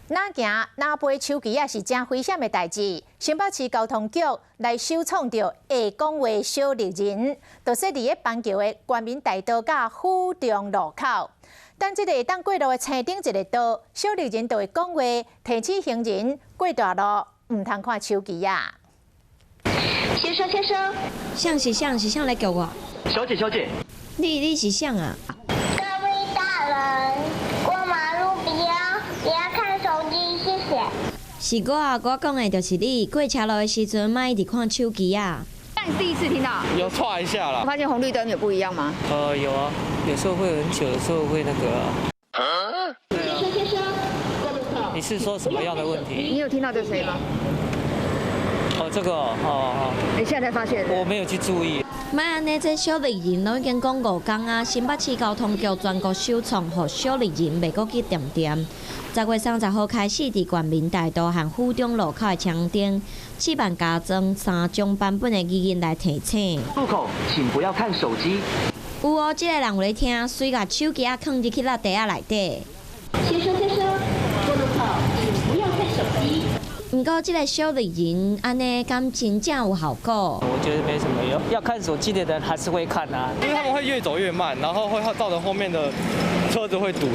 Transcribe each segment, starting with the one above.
哪行哪飞手机也是真危险的代志。新北市交通局来收创着会讲话小绿人，就是伫咧板桥的国民大道甲府中路口。当这个当过路的青顶一个道，小绿人就会讲话，提醒行人过大路唔通看手机啊。先生，像来叫我。小姐，你是像啊？各位大人，过马路不要看手机，谢谢。是我讲的就是你过车路的时阵，莫一直看手机啊。那你第一次听到？有踹一下啦。发现红绿灯有不一样吗？有啊，有时候会很久，有时候会那个啊。对啊。先生，过路口。你是说什么样的问题？你有听到这声音吗？这个哦。你现在才发现？我没有去注意。莫安尼，这小绿人都已经讲5天啊！新北市交通局全国首创，互小绿人袂过去点点。10月30号开始，伫国民大道和府中路口的墙顶，置办加装3种版本的语音来提醒。路口，请不要看手机。有哦，这个人有咧听，随甲手机啊放入去那袋仔内底。先生，过路口请不要看手机。不过，这个小绿人安尼，敢真正有效果？我觉得没什么用，要看手机的人还是会看啊，因为他们会越走越慢，然后会造成后面的车子会堵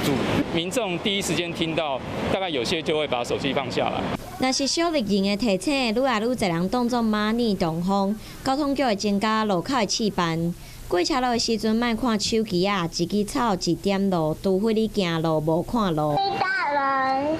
住。民众第一时间听到，大概有些就会把手机放下来。若是小绿人的提醒，愈来愈侪人当作马尼同风，交通局会增加路口的示范。过车路的时阵，莫看手机啊，一支草一点路，除非你行路无看路。各位大人。